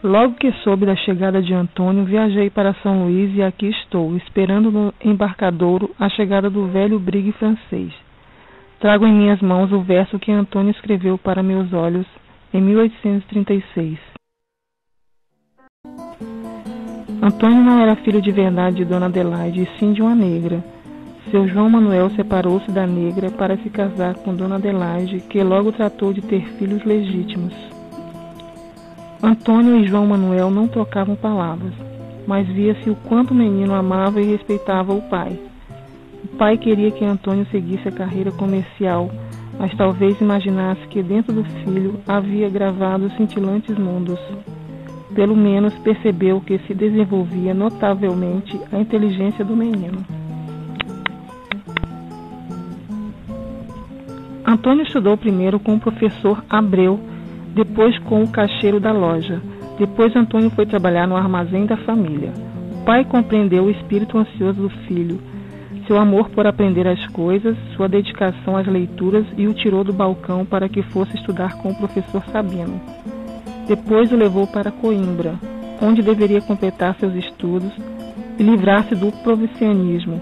Logo que soube da chegada de Antônio, viajei para São Luís e aqui estou, esperando no embarcadouro a chegada do velho brigue francês. Trago em minhas mãos o verso que Antônio escreveu para meus olhos em 1836. Antônio não era filho de verdade de Dona Adelaide, e sim de uma negra. Seu João Manuel separou-se da negra para se casar com Dona Adelaide, que logo tratou de ter filhos legítimos. Antônio e João Manuel não trocavam palavras, mas via-se o quanto o menino amava e respeitava o pai. O pai queria que Antônio seguisse a carreira comercial, mas talvez imaginasse que dentro do filho havia gravado cintilantes mundos. Pelo menos percebeu que se desenvolvia notavelmente a inteligência do menino. Antônio estudou primeiro com o professor Abreu, depois com o caixeiro da loja. Depois Antônio foi trabalhar no armazém da família. O pai compreendeu o espírito ansioso do filho, seu amor por aprender as coisas, sua dedicação às leituras e o tirou do balcão para que fosse estudar com o professor Sabino. Depois o levou para Coimbra, onde deveria completar seus estudos e livrar-se do provincianismo,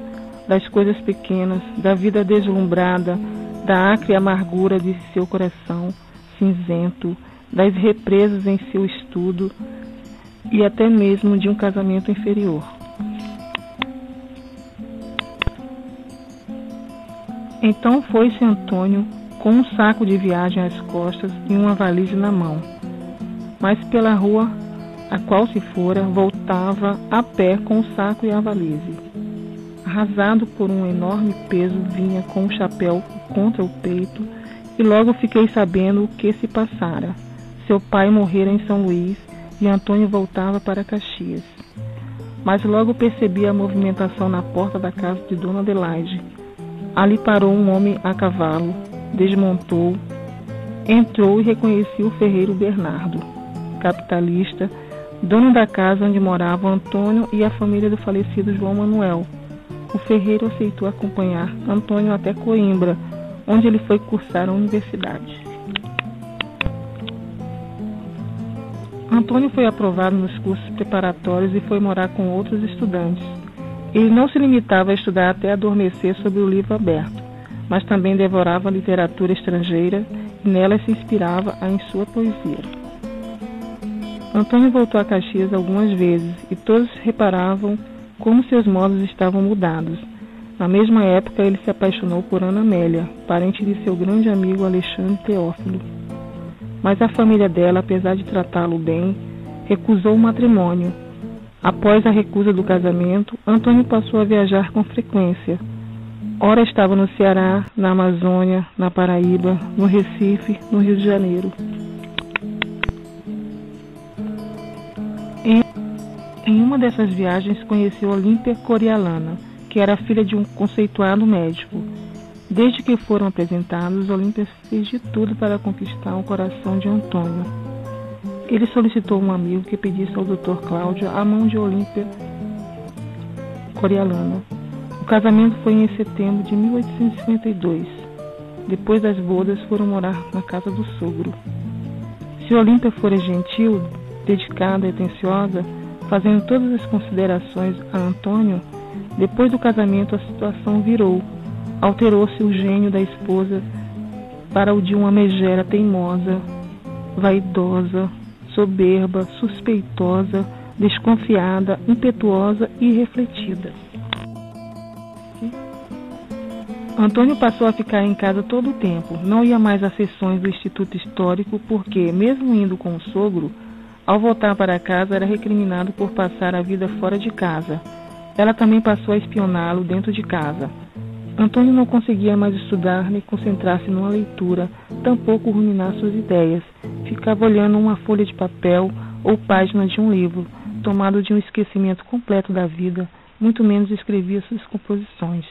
das coisas pequenas, da vida deslumbrada, da acre amargura de seu coração cinzento, das represas em seu estudo e até mesmo de um casamento inferior. Então foi-se Antônio com um saco de viagem às costas e uma valise na mão. Mas pela rua a qual se fora, voltava a pé com o saco e a valise. Arrasado por um enorme peso, vinha com o chapéu contra o peito, e logo fiquei sabendo o que se passara. Seu pai morrera em São Luís e Antônio voltava para Caxias. Mas logo percebi a movimentação na porta da casa de Dona Adelaide. Ali parou um homem a cavalo, desmontou, entrou e reconheci o ferreiro Bernardo, capitalista, dono da casa onde moravam Antônio e a família do falecido João Manuel. O ferreiro aceitou acompanhar Antônio até Coimbra, onde ele foi cursar a universidade. Antônio foi aprovado nos cursos preparatórios e foi morar com outros estudantes. Ele não se limitava a estudar até adormecer sob o livro aberto, mas também devorava a literatura estrangeira e nela se inspirava em sua poesia. Antônio voltou a Caxias algumas vezes e todos reparavam como seus modos estavam mudados. Na mesma época, ele se apaixonou por Ana Amélia, parente de seu grande amigo Alexandre Teófilo. Mas a família dela, apesar de tratá-lo bem, recusou o matrimônio. Após a recusa do casamento, Antônio passou a viajar com frequência. Ora estava no Ceará, na Amazônia, na Paraíba, no Recife, no Rio de Janeiro. Em uma dessas viagens conheceu Olímpia Corialana, que era filha de um conceituado médico. Desde que foram apresentados, Olímpia fez de tudo para conquistar o coração de Antônio. Ele solicitou um amigo que pedisse ao Dr. Cláudio a mão de Olímpia Corialana. O casamento foi em setembro de 1852. Depois das bodas, foram morar na casa do sogro. Se Olímpia fora gentil, dedicada e atenciosa, fazendo todas as considerações a Antônio, depois do casamento a situação virou. Alterou-se o gênio da esposa para o de uma megera teimosa, vaidosa, soberba, suspeitosa, desconfiada, impetuosa e irrefletida. Antônio passou a ficar em casa todo o tempo. Não ia mais às sessões do Instituto Histórico porque, mesmo indo com o sogro, ao voltar para casa era recriminado por passar a vida fora de casa. Ela também passou a espioná-lo dentro de casa. Antônio não conseguia mais estudar nem concentrar-se numa leitura, tampouco ruminar suas ideias. Ficava olhando uma folha de papel ou página de um livro, tomado de um esquecimento completo da vida, muito menos escrevia suas composições.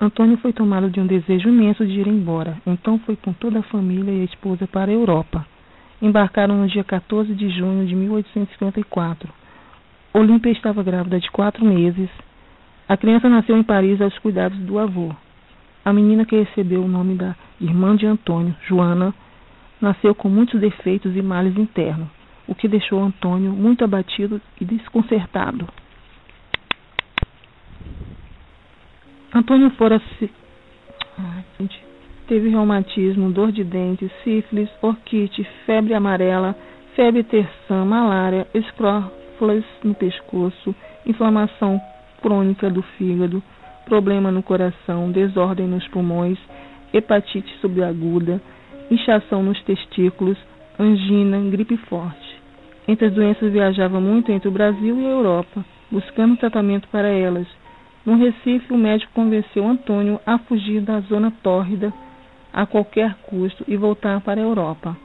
Antônio foi tomado de um desejo imenso de ir embora, então foi com toda a família e a esposa para a Europa. Embarcaram no dia 14 de junho de 1854. Olímpia estava grávida de 4 meses. A criança nasceu em Paris aos cuidados do avô. A menina, que recebeu o nome da irmã de Antônio, Joana, nasceu com muitos defeitos e males internos. o que deixou Antônio muito abatido e desconcertado. Antônio teve reumatismo, dor de dentes, sífilis, orquite, febre amarela, febre terçã, malária, escrófulas no pescoço, inflamação crônica do fígado, problema no coração, desordem nos pulmões, hepatite subaguda, inchação nos testículos, angina, gripe forte. Entre as doenças viajava muito entre o Brasil e a Europa, buscando tratamento para elas. No Recife, o médico convenceu Antônio a fugir da zona tórrida a qualquer custo e voltar para a Europa.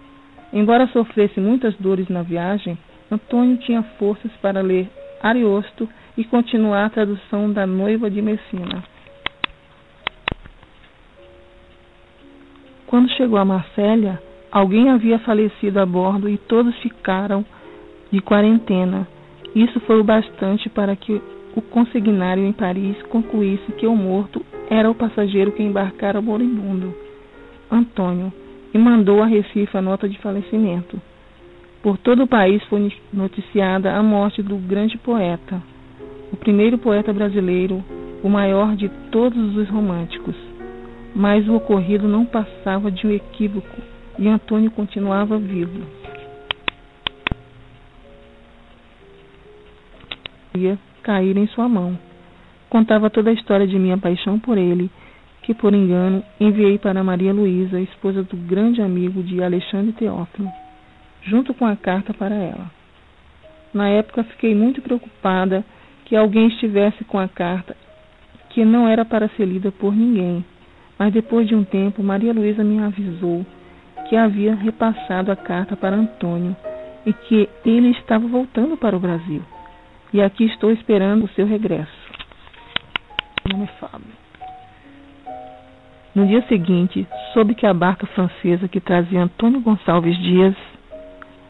Embora sofresse muitas dores na viagem, Antônio tinha forças para ler Ariosto e continuar a tradução da Noiva de Messina. Quando chegou a Marsella, alguém havia falecido a bordo e todos ficaram de quarentena. Isso foi o bastante para que o consignário em Paris concluísse que o morto era o passageiro que embarcara moribundo, Antônio, e mandou a Recife a nota de falecimento. Por todo o país foi noticiada a morte do grande poeta, o primeiro poeta brasileiro, o maior de todos os românticos. Mas o ocorrido não passava de um equívoco e Antônio continuava vivo. Ia cair em sua mão. Contava toda a história de minha paixão por ele, que por engano enviei para Maria Luísa, esposa do grande amigo de Alexandre Teófilo, junto com a carta para ela. Na época fiquei muito preocupada que alguém estivesse com a carta, que não era para ser lida por ninguém, mas depois de um tempo Maria Luísa me avisou que havia repassado a carta para Antônio e que ele estava voltando para o Brasil. E aqui estou esperando o seu regresso. Meu nome é Fábio. No dia seguinte, soube que a barca francesa que trazia Antônio Gonçalves Dias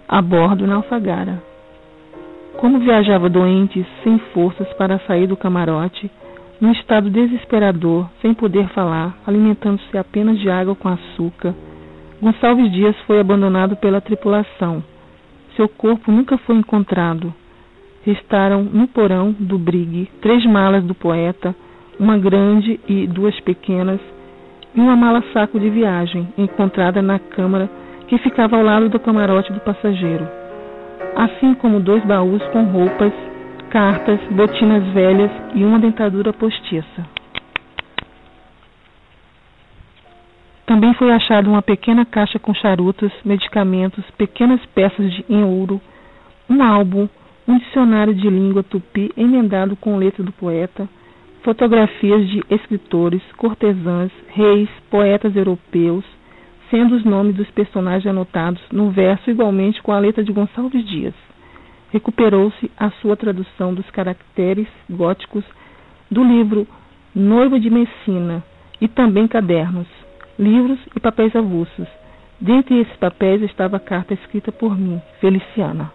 a bordo naufragara. Como viajava doente, sem forças para sair do camarote, num estado desesperador, sem poder falar, alimentando-se apenas de água com açúcar, Gonçalves Dias foi abandonado pela tripulação. Seu corpo nunca foi encontrado. Restaram no porão do brigue 3 malas do poeta, uma grande e 2 pequenas, e uma mala-saco de viagem, encontrada na câmara que ficava ao lado do camarote do passageiro, assim como 2 baús com roupas, cartas, botinas velhas e uma dentadura postiça. Também foi achada uma pequena caixa com charutos, medicamentos, pequenas peças em ouro, um álbum, um dicionário de língua tupi emendado com letra do poeta, fotografias de escritores, cortesãs, reis, poetas europeus, sendo os nomes dos personagens anotados no verso igualmente com a letra de Gonçalves Dias. Recuperou-se a sua tradução dos caracteres góticos do livro Noiva de Messina e também cadernos, livros e papéis avulsos. Dentre esses papéis estava a carta escrita por mim, Feliciana.